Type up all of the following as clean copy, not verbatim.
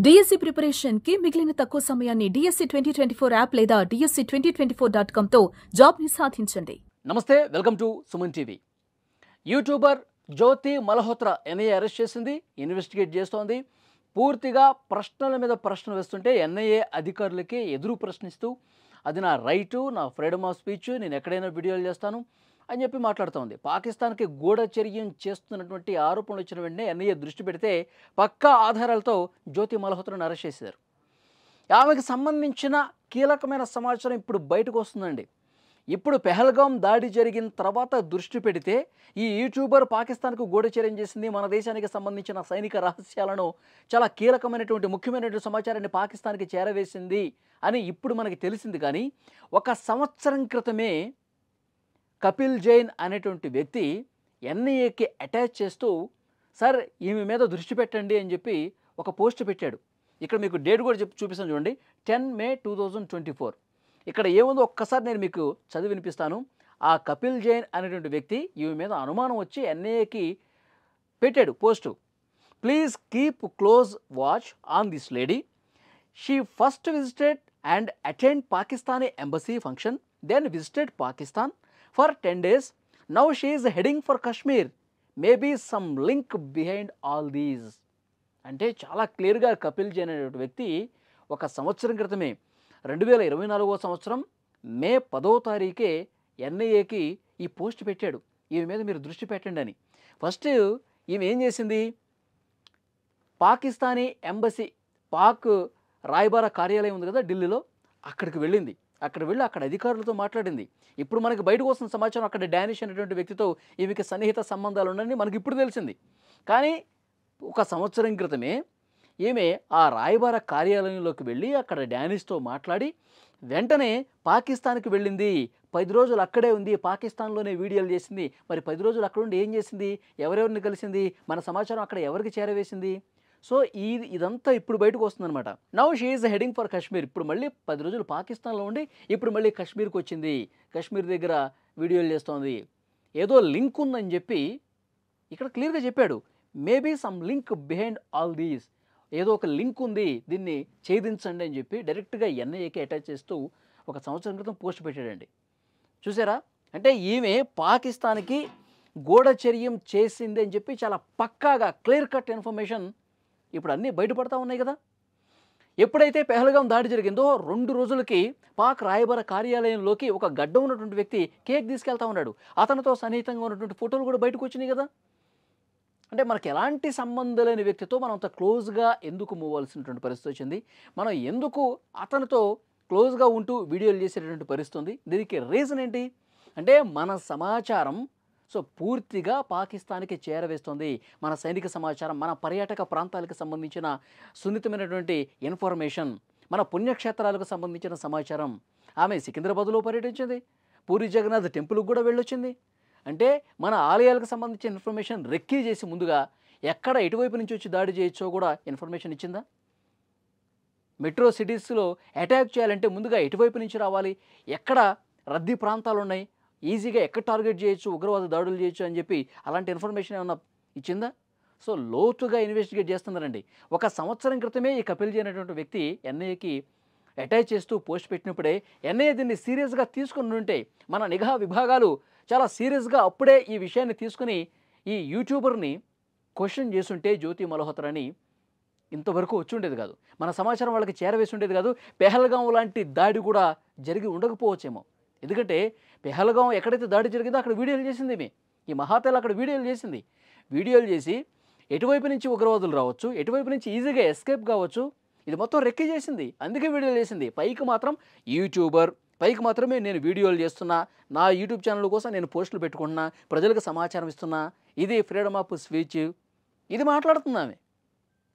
DSC preparation కి మిగిలిన తక్కువ సమయాన్ని డిఎస్సి 2024 యాప్ లేదా DSC2024.com తో జాబ్ ని సాధించండి. నమస్తే, welcome to Suman TV. YouTuber Jyoti Malhotra NIA arrest చేసింది, ఇన్వెస్టిగేట్ చేస్తోంది. పూర్తిగా ప్రశ్నల మీద ప్రశ్నలు వేస్తుంటే ఎన్ఐఏ అధికారులకి ఎదురు ప్రశ్నిస్తూ అది నా రైటు, నా ఫ్రీడమ్ ఆఫ్ స్పీచ్, నేను ఎక్కడైనా వీడియోలు చేస్తాను అని చెప్పి మాట్లాడుతోంది. పాకిస్తాన్కి గూఢచర్యం చేస్తున్నటువంటి ఆరోపణలు వచ్చిన వెంటనే ఎన్ఐఏ దృష్టి పెడితే పక్కా ఆధారాలతో జ్యోతి మల్హోత్రాను అరెస్ట్ చేశారు. ఆమెకు సంబంధించిన కీలకమైన సమాచారం ఇప్పుడు బయటకు వస్తుందండి. ఇప్పుడు పెహల్గాం దాడి జరిగిన తర్వాత దృష్టి పెడితే ఈ యూట్యూబర్ పాకిస్తాన్కు గూఢచర్యం చేసింది, మన దేశానికి సంబంధించిన సైనిక రహస్యాలను, చాలా కీలకమైనటువంటి ముఖ్యమైనటువంటి సమాచారాన్ని పాకిస్తాన్కి చేరవేసింది అని ఇప్పుడు మనకి తెలిసింది. కానీ 1 సంవత్సరం క్రితమే కపిల్ జైన్ అనేటువంటి వ్యక్తి ఎన్ఐఏకి అటాచ్ చేస్తూ సార్ ఈమె మీద దృష్టి పెట్టండి అని చెప్పి ఒక పోస్ట్ పెట్టాడు. ఇక్కడ మీకు డేట్ కూడా చూపిస్తాను చూడండి, 10 మే 2024. ఇక్కడ ఏముందో ఒక్కసారి నేను మీకు చదివి వినిపిస్తాను. ఆ కపిల్ జైన్ అనేటువంటి వ్యక్తి ఈమె మీద అనుమానం వచ్చి ఎన్ఐఏకి పెట్టాడు post. Please keep close watch on this lady. She first visited and attend Pakistani embassy function, then visited Pakistan for 10 days. Now she is heading for Kashmir. Maybe some link behind all these. అంటే చాలా క్లియర్గా కపిల్ జైన్ అనే వ్యక్తి 1 సంవత్సరం క్రితమే 2024వ సంవత్సరం మే 10వ తారీఖే ఎన్ఐఏకి ఈ పోస్ట్ పెట్టాడు, ఈమె మీద మీరు దృష్టి పెట్టండి అని. ఫస్ట్ ఈమె ఏం చేసింది, పాకిస్తానీ ఎంబసీ, పాక్ రాయబార కార్యాలయం ఉంది కదా ఢిల్లీలో, అక్కడికి వెళ్ళింది. అక్కడ వెళ్ళి అక్కడ అధికారులతో మాట్లాడింది. ఇప్పుడు మనకి బయటకు వస్తున్న సమాచారం అక్కడ డానిష్ అనేటువంటి వ్యక్తితో ఈమెకి సన్నిహిత సంబంధాలు ఉన్నాయని మనకి ఇప్పుడు తెలిసింది. కానీ 1 సంవత్సరం క్రితమే ఈమె ఆ రాయబార కార్యాలయంలోకి వెళ్ళి అక్కడ డానిష్తో మాట్లాడి వెంటనే పాకిస్తాన్కి వెళ్ళింది. 10 రోజులు అక్కడే ఉంది, పాకిస్తాన్లోనే వీడియోలు చేసింది. మరి 10 రోజులు అక్కడ ఉండి ఏం చేసింది, ఎవరెవరిని కలిసింది, మన సమాచారం అక్కడ ఎవరికి చేరవేసింది? సో ఇదంతా ఇప్పుడు బయటకు వస్తుందన్నమాట. Now she is heading for Kashmir. ఇప్పుడు మళ్ళీ 10 రోజులు పాకిస్తాన్లో ఉండి ఇప్పుడు మళ్ళీ కాశ్మీర్కి వచ్చింది, కాశ్మీర్ దగ్గర వీడియోలు చేస్తోంది. ఏదో లింక్ ఉందని చెప్పి ఇక్కడ క్లియర్గా చెప్పాడు. Maybe some link behind all these, ఏదో ఒక లింక్ ఉంది, దీన్ని ఛేదించండి అని చెప్పి డైరెక్ట్గా ఎన్ఐఏకి అటాచ్ చేస్తూ 1 సంవత్సరం క్రితం పోస్ట్ పెట్టాడండి. చూసారా, అంటే ఈమె పాకిస్తాన్కి గూఢచర్యం చేసింది అని చెప్పి చాలా పక్కాగా క్లియర్ కట్ ఇన్ఫర్మేషన్ ఇప్పుడు అన్నీ బయటపడతా ఉన్నాయి కదా. ఎప్పుడైతే పెహల్గాం దాడి జరిగిందో 2 రోజులకి పాక్ రాయబార కార్యాలయంలోకి ఒక గడ్డ ఉన్నటువంటి వ్యక్తి కేక్ తీసుకెళ్తా ఉన్నాడు. అతనితో సన్నిహితంగా ఉన్నటువంటి ఫోటోలు కూడా బయటకు వచ్చినాయి కదా. అంటే మనకి ఎలాంటి సంబంధం లేని వ్యక్తితో మనం అంత క్లోజ్గా ఎందుకు మూవ్ అవ్వాల్సినటువంటి పరిస్థితి వచ్చింది, మనం ఎందుకు అతనితో క్లోజ్గా ఉంటూ వీడియోలు చేసేటటువంటి పరిస్థితి ఉంది? దీనికి రీజన్ ఏంటి అంటే మన సమాచారం పూర్తిగా పాకిస్తాన్కి చేరవేస్తుంది. మన సైనిక సమాచారం, మన పర్యాటక ప్రాంతాలకు సంబంధించిన సున్నితమైనటువంటి ఇన్ఫర్మేషన్, మన పుణ్యక్షేత్రాలకు సంబంధించిన సమాచారం. ఆమె సికింద్రాబాద్లో పర్యటించింది, పూరి జగన్నాథ్ టెంపుల్కి కూడా వెళ్ళొచ్చింది. అంటే మన ఆలయాలకు సంబంధించిన ఇన్ఫర్మేషన్ రెక్కీ చేసి ముందుగా ఎక్కడ ఎటువైపు నుంచి వచ్చి దాడి చేయొచ్చో కూడా ఇన్ఫర్మేషన్ ఇచ్చిందా? మెట్రో సిటీస్లో అటాక్ చేయాలంటే ముందుగా ఎటువైపు నుంచి రావాలి, ఎక్కడ రద్దీ ప్రాంతాలు ఉన్నాయి, ఈజీగా ఎక్కడ టార్గెట్ చేయొచ్చు, ఉగ్రవాద దాడులు చేయొచ్చు అని చెప్పి అలాంటి ఇన్ఫర్మేషన్ ఏమన్నా ఇచ్చిందా? సో లోతుగా ఇన్వెస్టిగేట్ చేస్తున్నారండి. 1 సంవత్సరం క్రితమే ఈ కపిల్ జైన్ అనేటువంటి వ్యక్తి ఎన్ఐఏకి అటాచ్ చేస్తూ పోస్ట్ పెట్టినప్పుడే ఎన్ఐఏ దీన్ని సీరియస్గా తీసుకుని ఉంటే, మన నిఘా విభాగాలు చాలా సీరియస్గా అప్పుడే ఈ విషయాన్ని తీసుకుని ఈ యూట్యూబర్ని క్వశ్చన్ చేస్తుంటే జ్యోతి మల్హోత్రాని ఇంతవరకు వచ్చి ఉండేది కాదు, మన సమాచారం వాళ్ళకి చేరవేసి ఉండేది కాదు. పెహల్గాం లాంటి దాడి కూడా జరిగి ఉండకపోవచ్చేమో. ఎందుకంటే పెహల్గాం ఎక్కడైతే దాడి జరిగిందో అక్కడ వీడియోలు చేసింది ఈ మహాతేల, అక్కడ వీడియోలు చేసింది. వీడియోలు చేసి ఎటువైపు నుంచి ఉగ్రవాదులు రావచ్చు, ఎటువైపు నుంచి ఈజీగా ఎస్కేప్ కావచ్చు, ఇది మొత్తం రెక్కీ చేసింది. అందుకే వీడియోలు చేసింది. పైకి మాత్రం యూట్యూబర్, పైకి మాత్రమే నేను వీడియోలు చేస్తున్నా, నా యూట్యూబ్ ఛానల్ కోసం నేను పోస్టులు పెట్టుకుంటున్నా, ప్రజలకు సమాచారం ఇస్తున్నా, ఇది ఫ్రీడమ్ ఆఫ్ స్పీచ్, ఇది మాట్లాడుతున్నామే.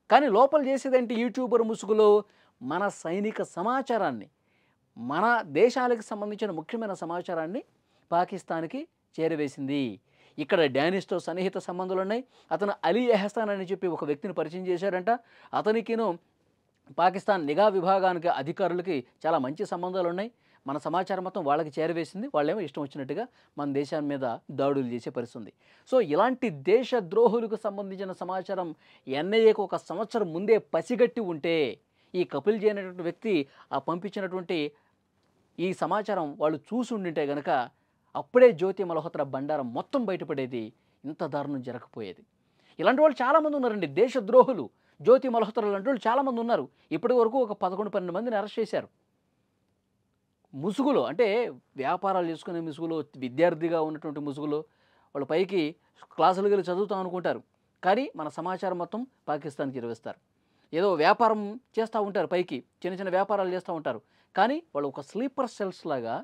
కానీ లోపల చేసేదేంటి, యూట్యూబర్ ముసుగులో మన సైనిక సమాచారాన్ని, మన దేశాలకు సంబంధించిన ముఖ్యమైన సమాచారాన్ని పాకిస్తాన్కి చేరవేసింది. ఇక్కడ డానిష్తో సన్నిహిత సంబంధాలు ఉన్నాయి. అతను అలీ ఎహసాన్ అని చెప్పి ఒక వ్యక్తిని పరిచయం చేశారంట. అతనికిను పాకిస్తాన్ నిఘా విభాగానికి అధికారులకి చాలా మంచి సంబంధాలు ఉన్నాయి. మన సమాచారం మొత్తం వాళ్ళకి చేరవేసింది. వాళ్ళేమో ఇష్టం వచ్చినట్టుగా మన దేశం మీద దాడులు చేసే పరిస్థితుంది. సో ఇలాంటి దేశద్రోహులకు సంబంధించిన సమాచారం ఎన్ఐఏకు 1 సంవత్సరం ముందే పసిగట్టి ఉంటే ఈ కపిల్ జీ అనేటువంటి వ్యక్తి పంపించినటువంటి ఈ సమాచారం వాళ్ళు చూసి ఉండింటే గనక అప్పుడే జ్యోతి మల్హోత్రా బండారం మొత్తం బయటపడేది. ఇంత దారుణం జరగకపోయేది. ఇలాంటి వాళ్ళు చాలామంది ఉన్నారండి దేశద్రోహులు. జ్యోతి మల్హోత్రా లాంటి వాళ్ళు చాలామంది ఉన్నారు. ఇప్పటి వరకు ఒక 11-12 మందిని అరెస్ట్ చేశారు. ముసుగులో అంటే వ్యాపారాలు చేసుకునే ముసుగులో, విద్యార్థిగా ఉన్నటువంటి ముసుగులో వాళ్ళు పైకి క్లాసులకు వెళ్ళి చదువుతాం అనుకుంటారు. కానీ మన సమాచారం మొత్తం పాకిస్తాన్కి ఇరవేస్తారు. ఏదో వ్యాపారం చేస్తూ ఉంటారు, పైకి చిన్న చిన్న వ్యాపారాలు చేస్తూ ఉంటారు. కానీ వాళ్ళు ఒక స్లీపర్ సెల్స్ లాగా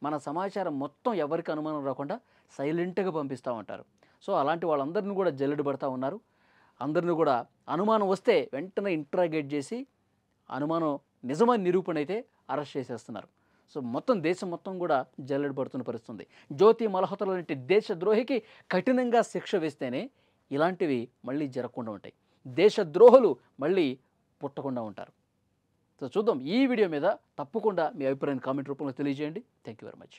మన సమాచారం మొత్తం ఎవరికి అనుమానం రాకుండా సైలెంట్గా పంపిస్తూ ఉంటారు. సో అలాంటి వాళ్ళందరినీ కూడా జల్లెడ పడతా ఉన్నారు. అందరిని కూడా అనుమానం వస్తే వెంటనే ఇంట్రాగేట్ చేసి అనుమానం నిజమైన నిరూపణ అయితే అరెస్ట్ చేసేస్తున్నారు. సో మొత్తం దేశం మొత్తం కూడా జల్లెడ పడుతున్న పరిస్థితుంది. జ్యోతి మల్హోత్రా లాంటి దేశద్రోహికి కఠినంగా శిక్ష వేస్తేనే ఇలాంటివి మళ్ళీ జరగకుండా ఉంటాయి. దేశద్రోహులు మళ్ళీ పుట్టకుండా ఉంటారు. సో చూద్దాం. ఈ వీడియో మీద తప్పకుండా మీ అభిప్రాయాన్ని కామెంట్ రూపంలో తెలియజేయండి. Thank you very much.